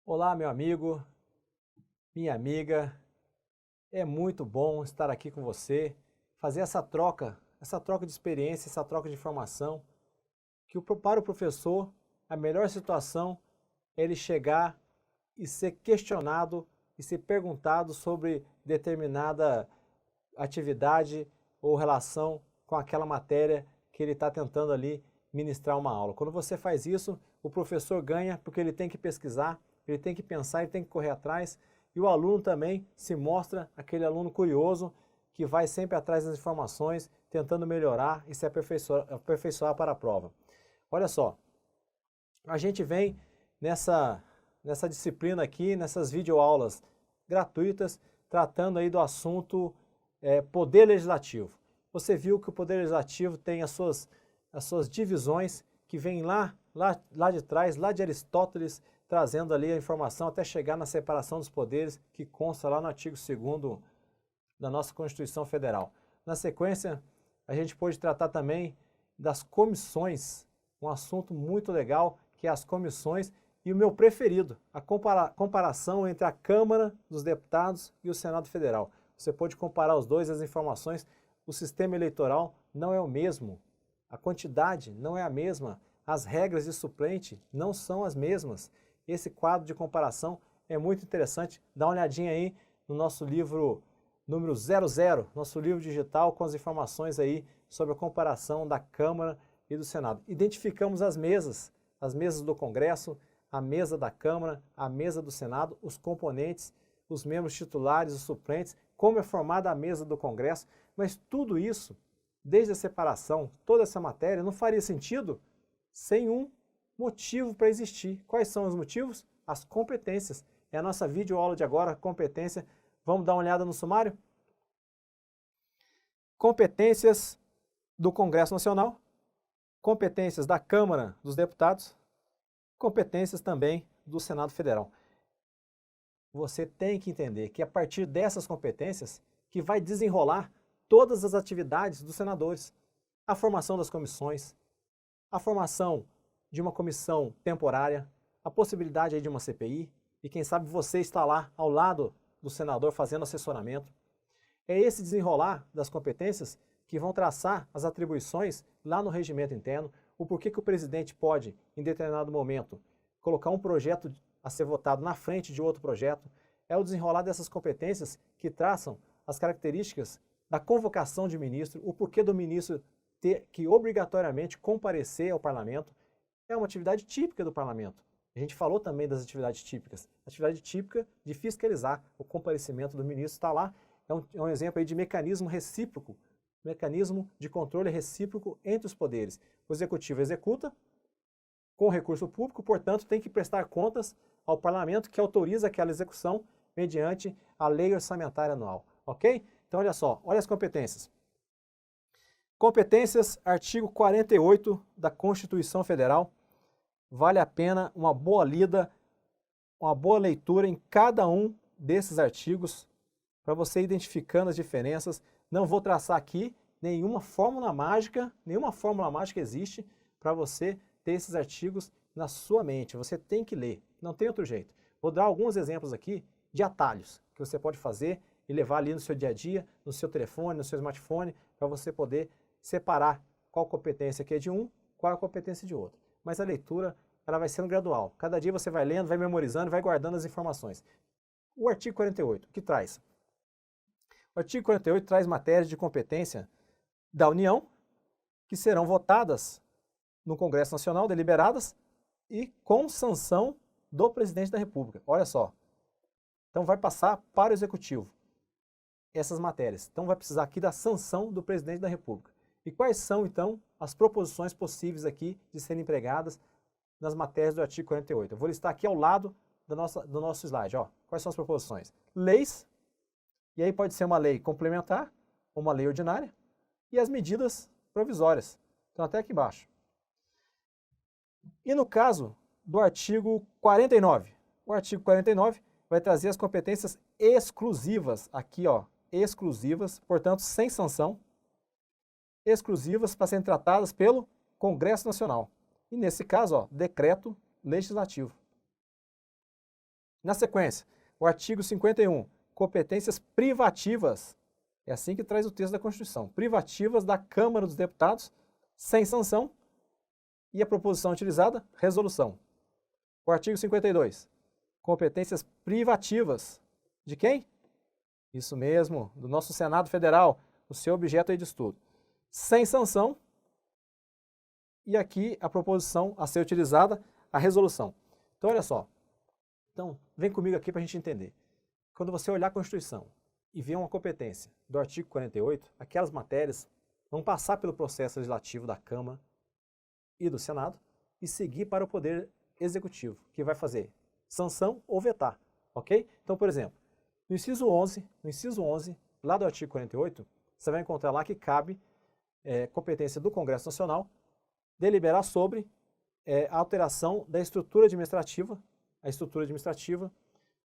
Olá, meu amigo, minha amiga. É muito bom estar aqui com você, fazer essa troca de experiência, essa troca de informação, para o professor a melhor situação é ele chegar e ser questionado e ser perguntado sobre determinada atividade ou relação com aquela matéria que ele está tentando ali ministrar uma aula. Quando você faz isso, o professor ganha porque ele tem que pesquisar, ele tem que pensar, ele tem que correr atrás, e o aluno também se mostra aquele aluno curioso que vai sempre atrás das informações, tentando melhorar e se aperfeiçoar para a prova. Olha só, a gente vem nessa disciplina aqui, nessas videoaulas gratuitas, tratando aí do assunto Poder Legislativo. Você viu que o Poder Legislativo tem as suas divisões que vêm lá de trás, lá de Aristóteles, trazendo ali a informação até chegar na separação dos poderes que consta lá no artigo 2º da nossa Constituição Federal. Na sequência, a gente pôde tratar também das comissões, um assunto muito legal, que é as comissões, e o meu preferido, a comparação entre a Câmara dos Deputados e o Senado Federal. Você pode comparar os dois, as informações, o sistema eleitoral não é o mesmo, a quantidade não é a mesma, as regras de suplente não são as mesmas. Esse quadro de comparação é muito interessante, dá uma olhadinha aí no nosso livro número 00, nosso livro digital com as informações aí sobre a comparação da Câmara e do Senado. Identificamos as mesas do Congresso, a mesa da Câmara, a mesa do Senado, os componentes, os membros titulares, os suplentes, como é formada a mesa do Congresso, mas tudo isso, desde a separação, toda essa matéria, não faria sentido sem um motivo para existir. Quais são os motivos? As competências. É a nossa videoaula de agora, competência. Vamos dar uma olhada no sumário? Competências do Congresso Nacional, competências da Câmara dos Deputados, competências também do Senado Federal. Você tem que entender que a partir dessas competências que vai desenrolar todas as atividades dos senadores. A formação das comissões, a formação de uma comissão temporária, a possibilidade aí de uma CPI, e quem sabe você está lá ao lado do senador fazendo assessoramento. É esse desenrolar das competências que vão traçar as atribuições lá no regimento interno, o porquê que o presidente pode, em determinado momento, colocar um projeto a ser votado na frente de outro projeto. É o desenrolar dessas competências que traçam as características da convocação de ministro, o porquê do ministro ter que obrigatoriamente comparecer ao parlamento. É uma atividade típica do parlamento. A gente falou também das atividades típicas. Atividade típica de fiscalizar o comparecimento do ministro está lá. É um exemplo aí de mecanismo recíproco, mecanismo de controle recíproco entre os poderes. O executivo executa com recurso público, portanto, tem que prestar contas ao parlamento que autoriza aquela execução mediante a lei orçamentária anual. Ok? Então, olha só, olha as competências. Competências, artigo 48 da Constituição Federal. Vale a pena uma boa lida, uma boa leitura em cada um desses artigos, para você ir identificando as diferenças. Não vou traçar aqui nenhuma fórmula mágica existe para você ter esses artigos na sua mente. Você tem que ler, não tem outro jeito. Vou dar alguns exemplos aqui de atalhos que você pode fazer e levar ali no seu dia a dia, no seu telefone, no seu smartphone, para você poder separar qual competência que é de um, qual é a competência de outro. Mas a leitura, ela vai sendo gradual. Cada dia você vai lendo, vai memorizando, vai guardando as informações. O artigo 48, o que traz? O artigo 48 traz matérias de competência da União, que serão votadas no Congresso Nacional, deliberadas, e com sanção do Presidente da República. Olha só. Então vai passar para o Executivo essas matérias. Então vai precisar aqui da sanção do Presidente da República. E quais são, então, as proposições possíveis aqui de serem empregadas nas matérias do artigo 48? Eu vou listar aqui ao lado do nosso slide. Ó. Quais são as proposições? Leis, e aí pode ser uma lei complementar, uma lei ordinária, e as medidas provisórias. Então até aqui embaixo. E no caso do artigo 49, o artigo 49 vai trazer as competências exclusivas, aqui ó, exclusivas, portanto sem sanção, exclusivas para serem tratadas pelo Congresso Nacional. E nesse caso, ó, decreto legislativo. Na sequência, o artigo 51, competências privativas. É assim que traz o texto da Constituição. Privativas da Câmara dos Deputados, sem sanção. E a proposição utilizada, resolução. O artigo 52, competências privativas. De quem? Isso mesmo, do nosso Senado Federal, o seu objeto aí de estudo. Sem sanção. E aqui a proposição a ser utilizada, a resolução. Então, olha só. Então, vem comigo aqui para a gente entender. Quando você olhar a Constituição e ver uma competência do artigo 48, aquelas matérias vão passar pelo processo legislativo da Câmara e do Senado e seguir para o Poder Executivo, que vai fazer sanção ou vetar, ok? Então, por exemplo, no inciso 11, lá do artigo 48, você vai encontrar lá que cabe competência do Congresso Nacional deliberar sobre a alteração da estrutura administrativa,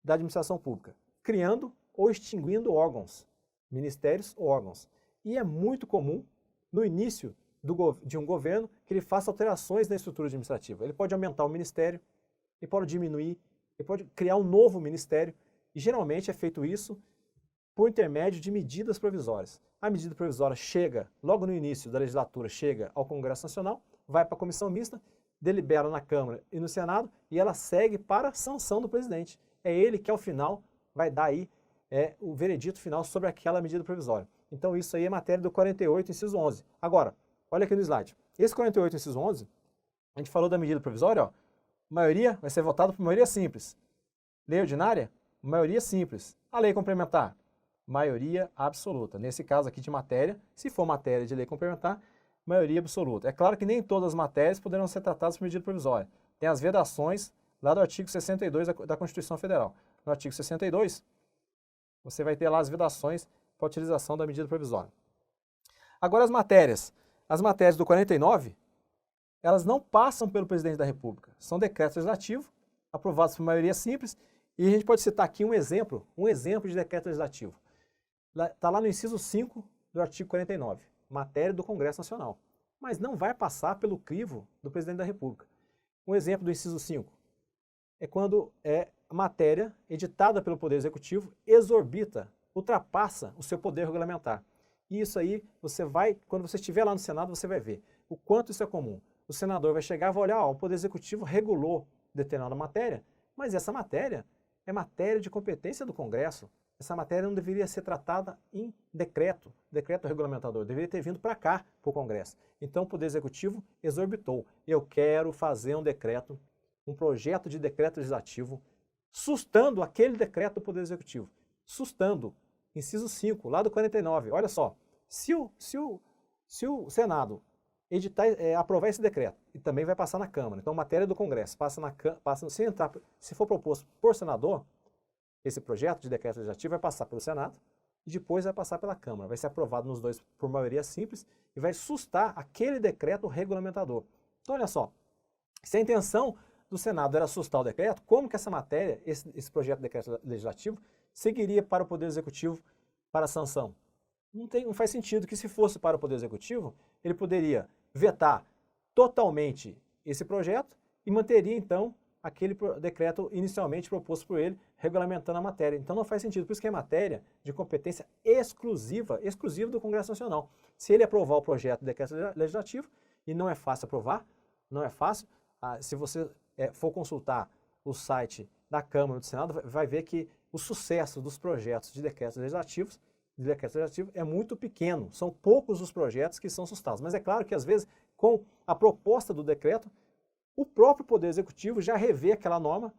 da administração pública, criando ou extinguindo órgãos, ministérios ou órgãos. E é muito comum, no início de um governo, que ele faça alterações na estrutura administrativa. Ele pode aumentar o ministério, ele pode diminuir, ele pode criar um novo ministério, e geralmente é feito isso por intermédio de medidas provisórias. A medida provisória chega, logo no início da legislatura, chega ao Congresso Nacional, vai para a comissão mista, delibera na Câmara e no Senado, e ela segue para a sanção do presidente. É ele que, ao final, vai dar aí o veredito final sobre aquela medida provisória. Então, isso aí é matéria do 48, inciso 11. Agora, olha aqui no slide. Esse 48, inciso 11, a gente falou da medida provisória, ó, maioria vai ser votado por maioria simples. Lei ordinária, maioria simples. A lei complementar, maioria absoluta. Nesse caso aqui de matéria, se for matéria de lei complementar, maioria absoluta. É claro que nem todas as matérias poderão ser tratadas por medida provisória. Tem as vedações lá do artigo 62 da Constituição Federal. No artigo 62, você vai ter lá as vedações para a utilização da medida provisória. Agora as matérias do 49, elas não passam pelo presidente da República. São decretos legislativos aprovados por maioria simples, e a gente pode citar aqui um exemplo de decreto legislativo. Está lá no inciso 5 do artigo 49, matéria do Congresso Nacional. Mas não vai passar pelo crivo do presidente da República. Um exemplo do inciso 5 é quando a matéria editada pelo Poder Executivo exorbita, ultrapassa o seu poder regulamentar. E isso aí, quando você estiver lá no Senado, você vai ver o quanto isso é comum. O senador vai chegar e vai olhar, o Poder Executivo regulou determinada matéria, mas essa matéria é matéria de competência do Congresso. Essa matéria não deveria ser tratada em decreto regulamentador, deveria ter vindo para cá, para o Congresso. Então o Poder Executivo exorbitou. Eu quero fazer um projeto de decreto legislativo, sustando aquele decreto do Poder Executivo. Sustando. Inciso 5, lá do 49. Olha só, se o Senado aprovar esse decreto, e também vai passar na Câmara, então matéria do Congresso, se for proposto por senador, esse projeto de decreto legislativo vai passar pelo Senado e depois vai passar pela Câmara. Vai ser aprovado nos dois por maioria simples e vai sustar aquele decreto regulamentador. Então, olha só, se a intenção do Senado era sustar o decreto, como que essa matéria, esse projeto de decreto legislativo, seguiria para o Poder Executivo para sanção? Não faz sentido que, se fosse para o Poder Executivo, ele poderia vetar totalmente esse projeto e manteria, então, aquele decreto inicialmente proposto por ele, regulamentando a matéria. Então não faz sentido, por isso que é matéria de competência exclusiva do Congresso Nacional. Se ele aprovar o projeto de decreto legislativo, e não é fácil aprovar, não é fácil, se você for consultar o site da Câmara e do Senado, vai ver que o sucesso dos projetos de decretos legislativos é muito pequeno. São poucos os projetos que são sustados. Mas é claro que, às vezes, com a proposta do decreto, o próprio Poder Executivo já revê aquela norma,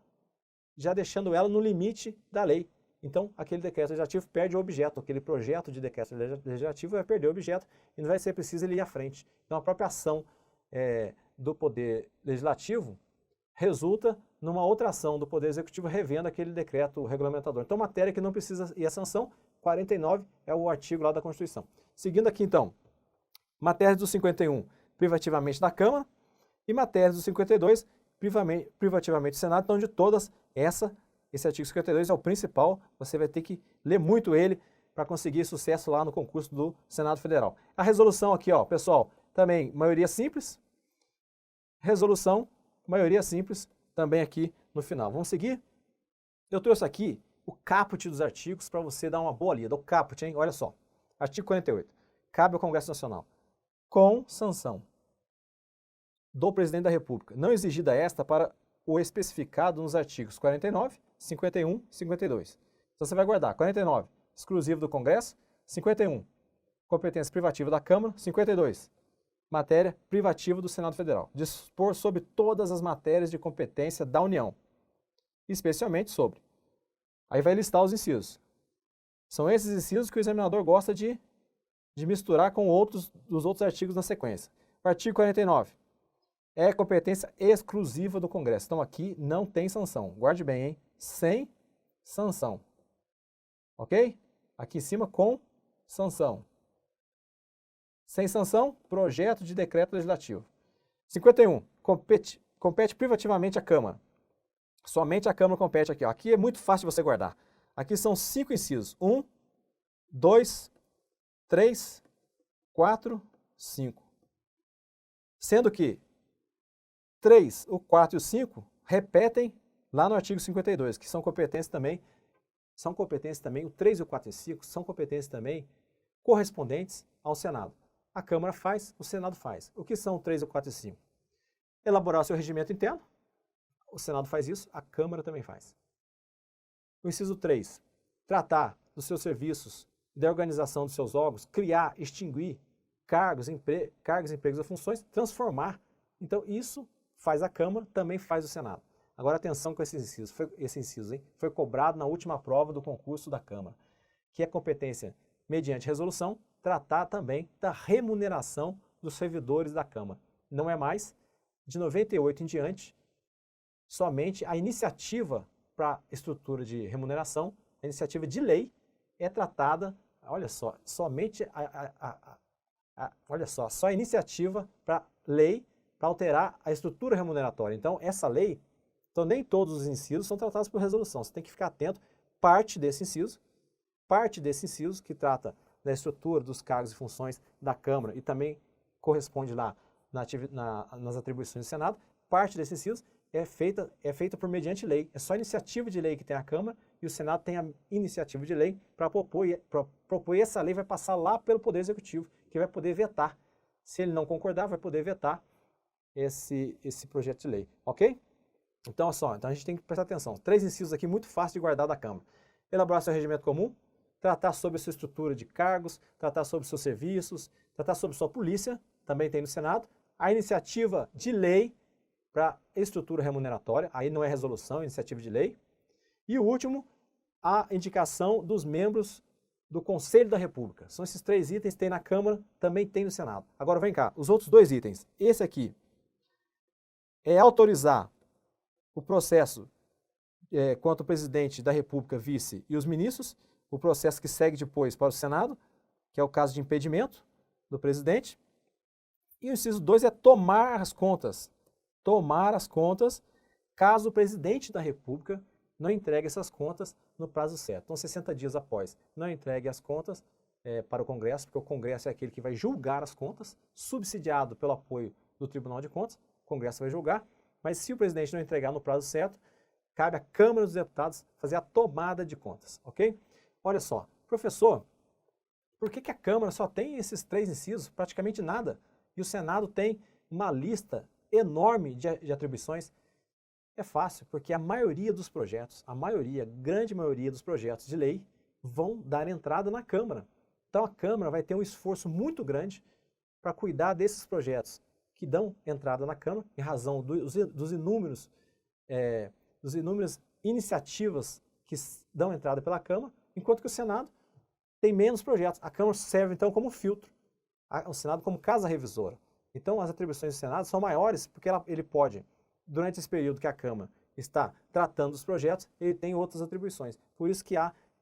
já deixando ela no limite da lei. Então, aquele decreto legislativo perde o objeto, aquele projeto de decreto legislativo vai perder o objeto e não vai ser preciso ele ir à frente. Então, a própria ação do Poder Legislativo resulta numa outra ação do Poder Executivo revendo aquele decreto regulamentador. Então, matéria que não precisa ir à sanção, 49 é o artigo lá da Constituição. Seguindo aqui, então, matérias do 51, privativamente da Câmara, e matérias do 52, privativamente do Senado. Então, de todas, esse artigo 52 é o principal, você vai ter que ler muito ele para conseguir sucesso lá no concurso do Senado Federal. A resolução aqui, ó, pessoal, também maioria simples, resolução, maioria simples, também aqui no final. Vamos seguir? eu trouxe aqui o caput dos artigos para você dar uma boa lida. O caput, hein? Olha só. Artigo 48. Cabe ao Congresso Nacional, com sanção do Presidente da República, não exigida esta para o especificado nos artigos 49, 51 e 52. Então você vai guardar 49, exclusivo do Congresso, 51, competência privativa da Câmara, 52, matéria privativa do Senado Federal. Dispor sobre todas as matérias de competência da União, especialmente sobre. Aí vai listar os incisos. São esses incisos que o examinador gosta de misturar com os outros artigos na sequência. O artigo 49 é competência exclusiva do Congresso. Então aqui não tem sanção. Guarde bem, hein? Sem sanção. Ok? Aqui em cima com sanção. Sem sanção, projeto de decreto legislativo. 51. Compete privativamente à Câmara. Somente a Câmara compete aqui. Ó. Aqui é muito fácil de você guardar. Aqui são 5 incisos. 1, 2, 3, 4, 5. Sendo que 3, o 4 e o 5 repetem lá no artigo 52, que são competências também, o 3, o 4 e o 5 são competências também correspondentes ao Senado. A Câmara faz, o Senado faz. O que são o 3, o 4 e o 5? Elaborar o seu regimento interno, o Senado faz isso, a Câmara também faz. O inciso 3, tratar dos seus serviços, da organização dos seus órgãos, criar, extinguir cargos, empregos ou funções, transformar. Então isso faz a Câmara, também faz o Senado. Agora atenção com esse inciso, hein? Foi cobrado na última prova do concurso da Câmara, que é competência, mediante resolução, tratar também da remuneração dos servidores da Câmara. Não é mais, de 98 em diante, somente a iniciativa para estrutura de remuneração, a iniciativa de lei, é tratada, olha só, somente só a iniciativa para lei para alterar a estrutura remuneratória. Então, essa lei, então nem todos os incisos são tratados por resolução. Você tem que ficar atento, parte desse inciso que trata da estrutura dos cargos e funções da Câmara e também corresponde lá nas atribuições do Senado, parte desse inciso é feita por mediante lei. É só a iniciativa de lei que tem a Câmara e o Senado tem a iniciativa de lei para propor, e essa lei vai passar lá pelo Poder Executivo, que vai poder vetar. Se ele não concordar, vai poder vetar esse projeto de lei, ok? Então, olha só, então a gente tem que prestar atenção. 3 incisos aqui muito fácil de guardar da Câmara. Elaborar seu regimento comum, tratar sobre a sua estrutura de cargos, tratar sobre seus serviços, tratar sobre sua polícia, também tem no Senado. A iniciativa de lei para estrutura remuneratória, aí não é resolução, é iniciativa de lei. E o último, a indicação dos membros do Conselho da República. São esses 3 itens, tem na Câmara, também tem no Senado. Agora vem cá, os outros 2 itens. Esse aqui é autorizar o processo contra o presidente da República, vice e os ministros, o processo que segue depois para o Senado, que é o caso de impedimento do presidente. E o inciso 2 é tomar as contas. Tomar as contas caso o presidente da República não entregue essas contas no prazo certo. Então, 60 dias após não entregue as contas para o Congresso, porque o Congresso é aquele que vai julgar as contas, subsidiado pelo apoio do Tribunal de Contas, o Congresso vai julgar, mas se o presidente não entregar no prazo certo, cabe à Câmara dos Deputados fazer a tomada de contas, ok? Olha só, professor, por que a Câmara só tem esses 3 incisos, praticamente nada, e o Senado tem uma lista enorme de atribuições? É fácil, porque a maioria dos projetos, grande maioria dos projetos de lei vão dar entrada na Câmara. Então a Câmara vai ter um esforço muito grande para cuidar desses projetos que dão entrada na Câmara, em razão dos inúmeras iniciativas que dão entrada pela Câmara, enquanto que o Senado tem menos projetos. A Câmara serve então como filtro, o Senado como casa revisora. Então as atribuições do Senado são maiores porque ele pode, durante esse período que a Câmara está tratando dos projetos, ele tem outras atribuições. Por isso que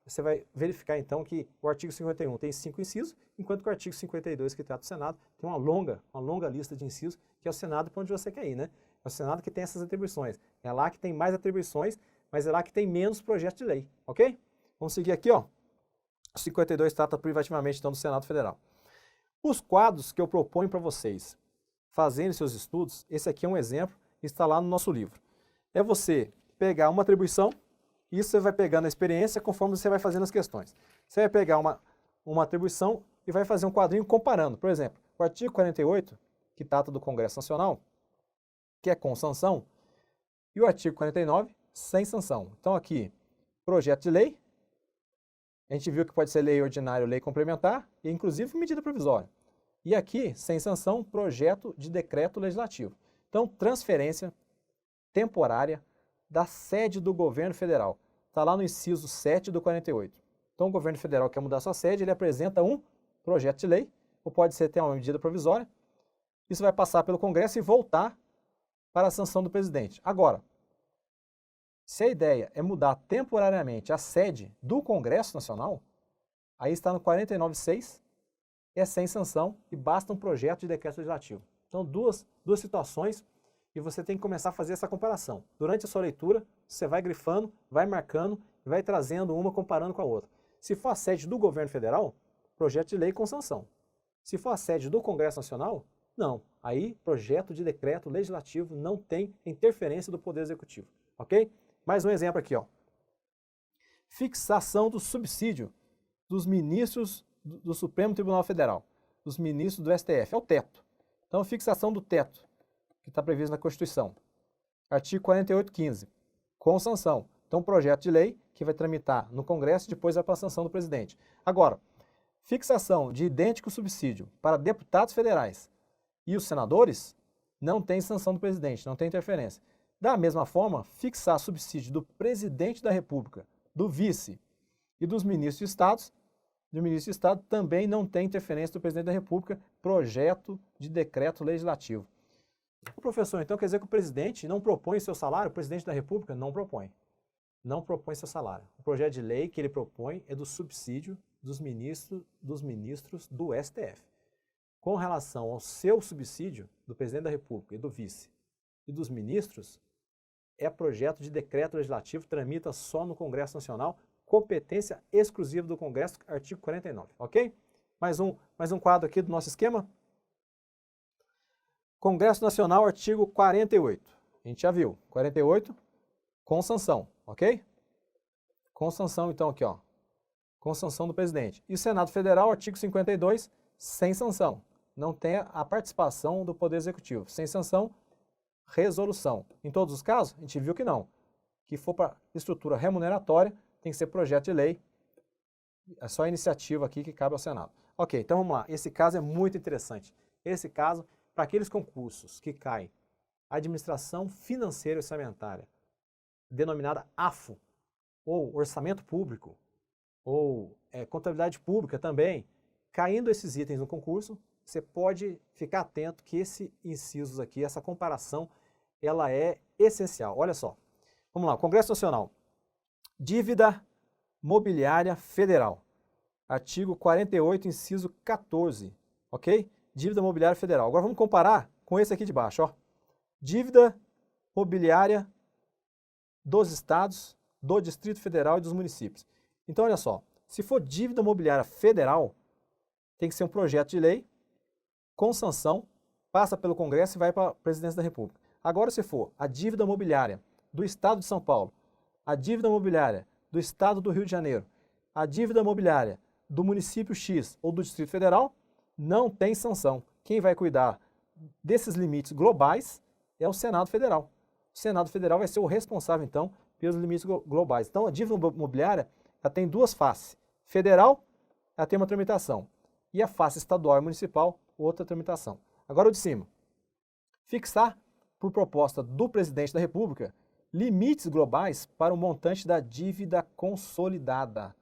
você vai verificar então que o artigo 51 tem 5 incisos, enquanto que o artigo 52, que trata do Senado, tem uma longa lista de incisos, que é o Senado para onde você quer ir, né? É o Senado que tem essas atribuições. É lá que tem mais atribuições, mas é lá que tem menos projetos de lei, ok? Vamos seguir aqui, ó. O 52 trata privativamente então do Senado Federal. Os quadros que eu proponho para vocês fazerem seus estudos, esse aqui é um exemplo, está lá no nosso livro. É você pegar uma atribuição, Isso você vai pegando a experiência conforme você vai fazendo as questões. Você vai pegar uma atribuição e vai fazer um quadrinho comparando. Por exemplo, o artigo 48, que trata do Congresso Nacional, que é com sanção, e o artigo 49, sem sanção. Então aqui, projeto de lei, a gente viu que pode ser lei ordinária ou lei complementar, e inclusive medida provisória. E aqui, sem sanção, projeto de decreto legislativo. Então, transferência temporária da sede do governo federal. Está lá no inciso 7 do 48. Então, o governo federal quer mudar sua sede, ele apresenta um projeto de lei, ou pode ser até uma medida provisória. Isso vai passar pelo Congresso e voltar para a sanção do presidente. Agora, se a ideia é mudar temporariamente a sede do Congresso Nacional, aí está no 49.6, é sem sanção e basta um projeto de decreto legislativo. Então, duas situações e você tem que começar a fazer essa comparação. Durante a sua leitura, você vai grifando, vai marcando e vai trazendo uma comparando com a outra. Se for a sede do governo federal, projeto de lei com sanção. Se for a sede do Congresso Nacional, não. Aí, projeto de decreto legislativo não tem interferência do Poder Executivo. Ok? Mais um exemplo aqui, ó. Fixação do subsídio dos ministros do Supremo Tribunal Federal, dos ministros do STF, é o teto. Então, fixação do teto, que está previsto na Constituição. Artigo 48.15, com sanção. Então, projeto de lei que vai tramitar no Congresso e depois vai para a sanção do presidente. Agora, fixação de idêntico subsídio para deputados federais e os senadores não tem sanção do presidente, não tem interferência. Da mesma forma, fixar subsídio do presidente da República, do vice e dos ministros de estados, do ministro de Estado também não tem interferência do presidente da República, projeto de decreto legislativo. O professor, então quer dizer que o presidente não propõe seu salário? O presidente da República não propõe. Não propõe seu salário. O projeto de lei que ele propõe é do subsídio dos ministros do STF. Com relação ao seu subsídio, do presidente da República e do vice e dos ministros, é projeto de decreto legislativo, tramita só no Congresso Nacional, competência exclusiva do Congresso, artigo 49, ok? Mais um quadro aqui do nosso esquema. Congresso Nacional, artigo 48. A gente já viu. 48, com sanção, ok? Com sanção, então, aqui, ó. Com sanção do presidente. E Senado Federal, artigo 52, sem sanção. Não tem a participação do Poder Executivo. Sem sanção, resolução. Em todos os casos, a gente viu que não. Que for para estrutura remuneratória, tem que ser projeto de lei. É só a iniciativa aqui que cabe ao Senado. Ok, então vamos lá. Esse caso é muito interessante. Esse caso, para aqueles concursos que caem Administração Financeira e Orçamentária, denominada AFO, ou Orçamento Público, ou Contabilidade Pública também, caindo esses itens no concurso, você pode ficar atento que esse incisos aqui, essa comparação, ela é essencial. Olha só. Vamos lá, Congresso Nacional. Dívida mobiliária federal. Artigo 48, inciso 14. Ok? Dívida mobiliária federal. Agora vamos comparar com esse aqui de baixo. Ó. Dívida mobiliária dos estados, do Distrito Federal e dos municípios. Então, olha só. Se for dívida mobiliária federal, tem que ser um projeto de lei com sanção, passa pelo Congresso e vai para a Presidência da República. Agora, se for a dívida mobiliária do Estado de São Paulo, a dívida mobiliária do Estado do Rio de Janeiro, a dívida mobiliária do município X ou do Distrito Federal, não tem sanção. Quem vai cuidar desses limites globais é o Senado Federal. O Senado Federal vai ser o responsável, então, pelos limites globais. Então, a dívida mobiliária ela tem duas faces. Federal, ela tem uma tramitação. E a face estadual e municipal, outra tramitação. Agora o de cima. Fixar, por proposta do presidente da República, limites globais para o montante da dívida consolidada.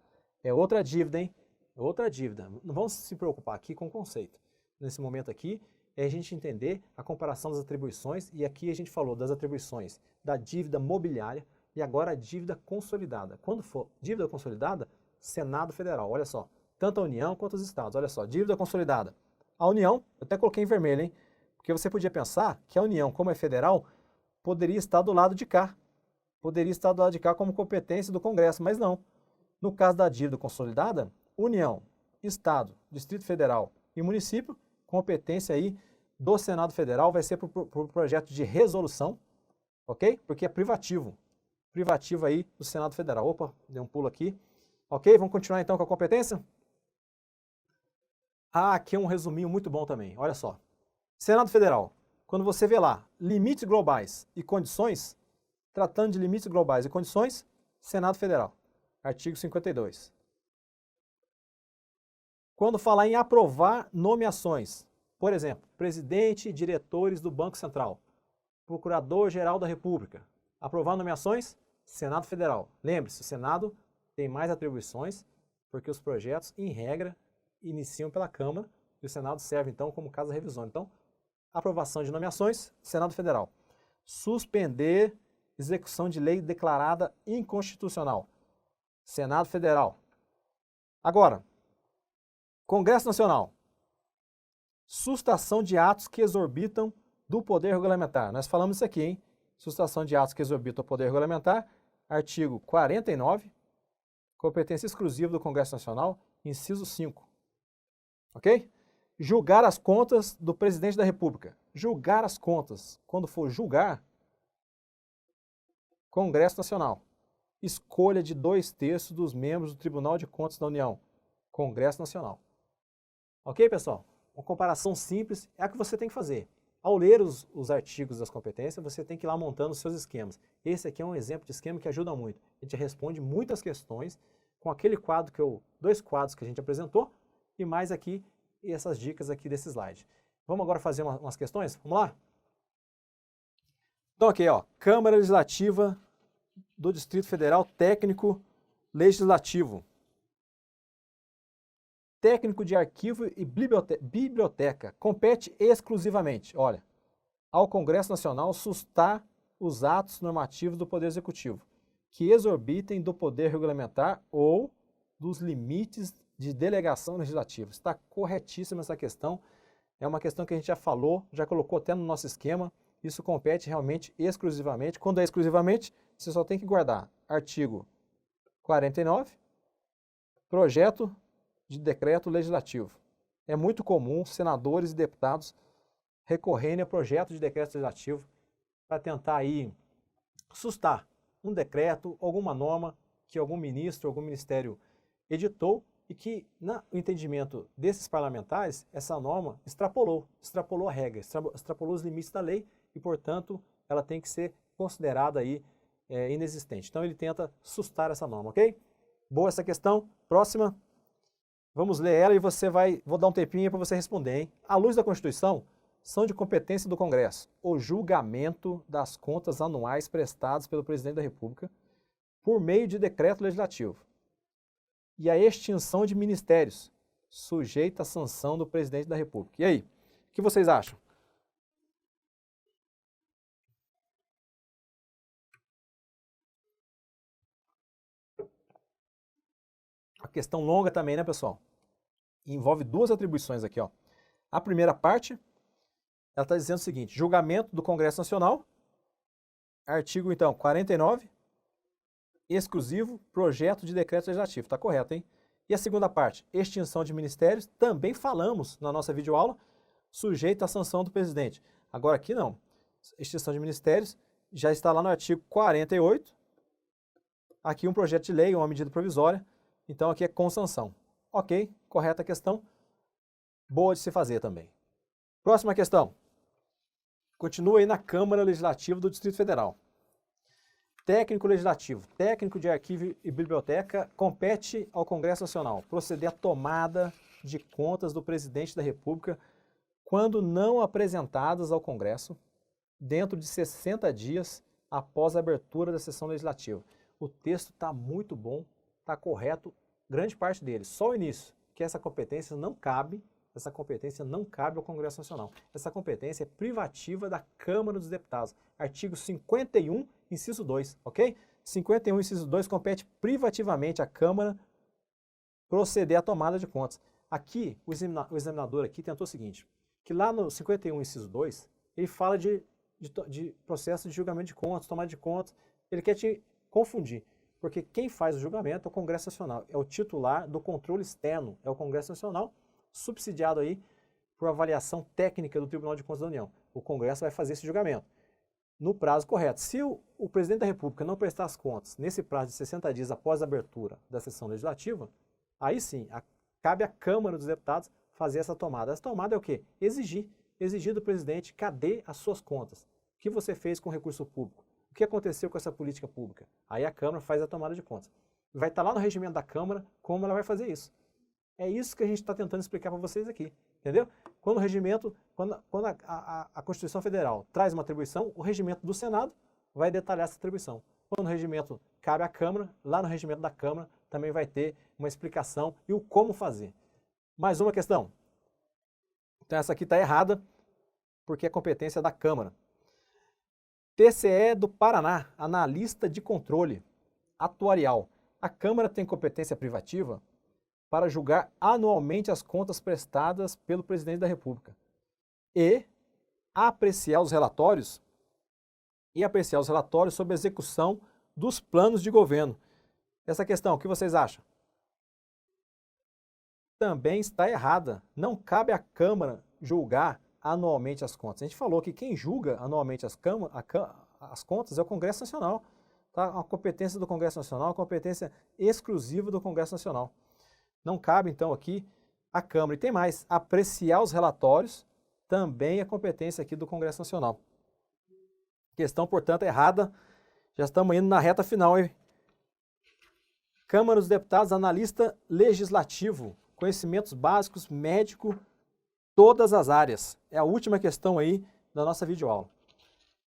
É outra dívida, hein? É outra dívida. Não vamos se preocupar aqui com o conceito. Nesse momento aqui, é a gente entender a comparação das atribuições, e aqui a gente falou das atribuições da dívida mobiliária e agora a dívida consolidada. Quando for dívida consolidada, Senado Federal, olha só. Tanto a União quanto os estados, olha só. Dívida consolidada. A União, eu até coloquei em vermelho, hein? Porque você podia pensar que a União, como é federal, poderia estar do lado de cá. Poderia estar do lado de cá como competência do Congresso, mas não. No caso da dívida consolidada, União, Estado, Distrito Federal e município, competência aí do Senado Federal vai ser para o projeto de resolução, ok? Porque é privativo. privativa aí do Senado Federal. Opa, dei um pulo aqui. Ok, vamos continuar então com a competência? Ah, aqui é um resuminho muito bom também, olha só. Senado Federal, quando você vê lá, limites globais e condições, tratando de limites globais e condições, Senado Federal, artigo 52. Quando falar em aprovar nomeações, por exemplo, presidente e diretores do Banco Central, Procurador-Geral da República, aprovar nomeações, Senado Federal. Lembre-se, o Senado tem mais atribuições, porque os projetos, em regra, iniciam pela Câmara e o Senado serve, então, como casa revisora. Então, aprovação de nomeações, Senado Federal. Suspender execução de lei declarada inconstitucional, Senado Federal. Agora, Congresso Nacional. Sustação de atos que exorbitam do poder regulamentar. Nós falamos isso aqui, hein? Sustação de atos que exorbitam o poder regulamentar, artigo 49, competência exclusiva do Congresso Nacional, inciso 5. Ok? Julgar as contas do presidente da República. Julgar as contas. Quando for julgar, Congresso Nacional. Escolha de 2/3 dos membros do Tribunal de Contas da União. Congresso Nacional. Ok, pessoal? Uma comparação simples é a que você tem que fazer. Ao ler os artigos das competências, você tem que ir lá montando os seus esquemas. Esse aqui é um exemplo de esquema que ajuda muito. A gente responde muitas questões com aquele quadro dois quadros que a gente apresentou e mais aqui essas dicas aqui desse slide. Vamos agora fazer umas questões? Vamos lá? Então aqui, ó, Câmara Legislativa do Distrito Federal, técnico legislativo. Técnico de arquivo e biblioteca compete exclusivamente, olha, ao Congresso Nacional sustar os atos normativos do Poder Executivo, que exorbitem do poder regulamentar ou dos limites de delegação legislativa. Está corretíssima essa questão, é uma questão que a gente já falou, já colocou até no nosso esquema, isso compete realmente exclusivamente. Quando é exclusivamente, você só tem que guardar artigo 49, projeto de decreto legislativo. É muito comum senadores e deputados recorrerem a projeto de decreto legislativo para tentar aí sustar um decreto, alguma norma que algum ministro, algum ministério editou e que, no entendimento desses parlamentares, essa norma extrapolou a regra, extrapolou os limites da lei e, portanto, ela tem que ser considerada aí inexistente. Então, ele tenta sustar essa norma, ok? Boa essa questão. Próxima. Vamos ler ela e vou dar um tempinho para você responder, hein? À luz da Constituição, são de competência do Congresso o julgamento das contas anuais prestadas pelo Presidente da República por meio de decreto legislativo e a extinção de ministérios sujeita à sanção do Presidente da República. E aí, o que vocês acham? A questão longa também, né, pessoal? Envolve duas atribuições aqui, ó. A primeira parte, ela está dizendo o seguinte: julgamento do Congresso Nacional, artigo, então, 49, exclusivo, projeto de decreto legislativo. Está correto, hein? E a segunda parte, extinção de ministérios, também falamos na nossa videoaula, sujeito à sanção do presidente. Agora aqui não. Extinção de ministérios já está lá no artigo 48. Aqui um projeto de lei, uma medida provisória. Então aqui é com sanção. Ok, correta a questão. Boa de se fazer também. Próxima questão. Continua aí na Câmara Legislativa do Distrito Federal. Técnico legislativo, técnico de arquivo e biblioteca, compete ao Congresso Nacional proceder à tomada de contas do Presidente da República quando não apresentadas ao Congresso dentro de 60 dias após a abertura da sessão legislativa. O texto está muito bom, está correto, grande parte dele. Só o início, que essa competência não cabe ao Congresso Nacional. Essa competência é privativa da Câmara dos Deputados. Artigo 51, inciso 2, ok? 51, inciso 2, compete privativamente à Câmara proceder à tomada de contas. Aqui, o examinador aqui tentou o seguinte, que lá no 51, inciso 2, ele fala de processo de julgamento de contas, tomada de contas, ele quer te confundir, porque quem faz o julgamento é o Congresso Nacional, é o titular do controle externo, é o Congresso Nacional, subsidiado aí por avaliação técnica do Tribunal de Contas da União. O Congresso vai fazer esse julgamento. no prazo correto. Se o presidente da República não prestar as contas nesse prazo de 60 dias após a abertura da sessão legislativa, aí sim, cabe à Câmara dos Deputados fazer essa tomada. Essa tomada é o quê? Exigir do presidente, cadê as suas contas? O que você fez com o recurso público? O que aconteceu com essa política pública? Aí a Câmara faz a tomada de contas. Vai estar lá no regimento da Câmara como ela vai fazer isso. É isso que a gente está tentando explicar para vocês aqui, entendeu? Quando o regimento, quando a Constituição Federal traz uma atribuição, o regimento do Senado vai detalhar essa atribuição. Quando o regimento cabe à Câmara, lá no regimento da Câmara também vai ter uma explicação e o como fazer. Mais uma questão. Então essa aqui está errada, porque é competência da Câmara. TCE do Paraná, analista de controle atuarial. A Câmara tem competência privativa para julgar anualmente as contas prestadas pelo presidente da República e apreciar os relatórios sobre a execução dos planos de governo. Essa questão, o que vocês acham? Também está errada. Não cabe à Câmara julgar anualmente as contas. A gente falou que quem julga anualmente as contas é o Congresso Nacional. Tá? A competência do Congresso Nacional, a competência exclusiva do Congresso Nacional. Não cabe, então, aqui à Câmara. E tem mais, apreciar os relatórios também é competência aqui do Congresso Nacional. Questão, portanto, errada. Já estamos indo na reta final, hein? Câmara dos Deputados, analista legislativo, conhecimentos básicos, médico, todas as áreas. É a última questão aí da nossa videoaula.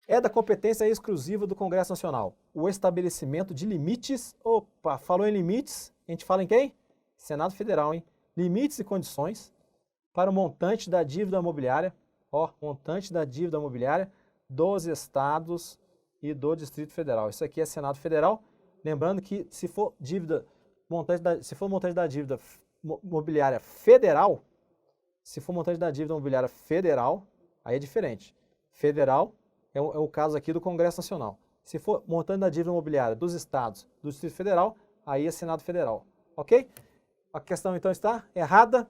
É da competência exclusiva do Congresso Nacional. O estabelecimento de limites. Opa, falou em limites, a gente fala em quem? Senado Federal, hein? Limites e condições para o montante da dívida imobiliária, montante da dívida imobiliária dos estados e do Distrito Federal. Isso aqui é Senado Federal. Lembrando que se for montante da dívida imobiliária federal, aí é diferente. Federal é o caso aqui do Congresso Nacional. Se for montante da dívida imobiliária dos estados, do Distrito Federal, aí é Senado Federal. Ok? A questão então está errada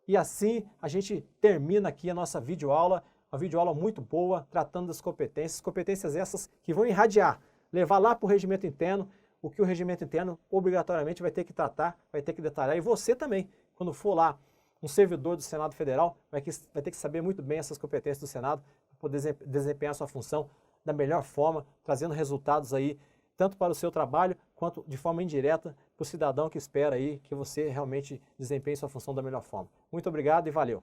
e assim a gente termina aqui a nossa videoaula, uma videoaula muito boa, tratando das competências essas que vão irradiar, levar lá para o regimento interno, o que o regimento interno obrigatoriamente vai ter que tratar, vai ter que detalhar, e você também, quando for lá, um servidor do Senado Federal, vai ter que saber muito bem essas competências do Senado, para poder desempenhar sua função da melhor forma, trazendo resultados aí, tanto para o seu trabalho, quanto de forma indireta, para o cidadão que espera aí que você realmente desempenhe sua função da melhor forma. Muito obrigado e valeu!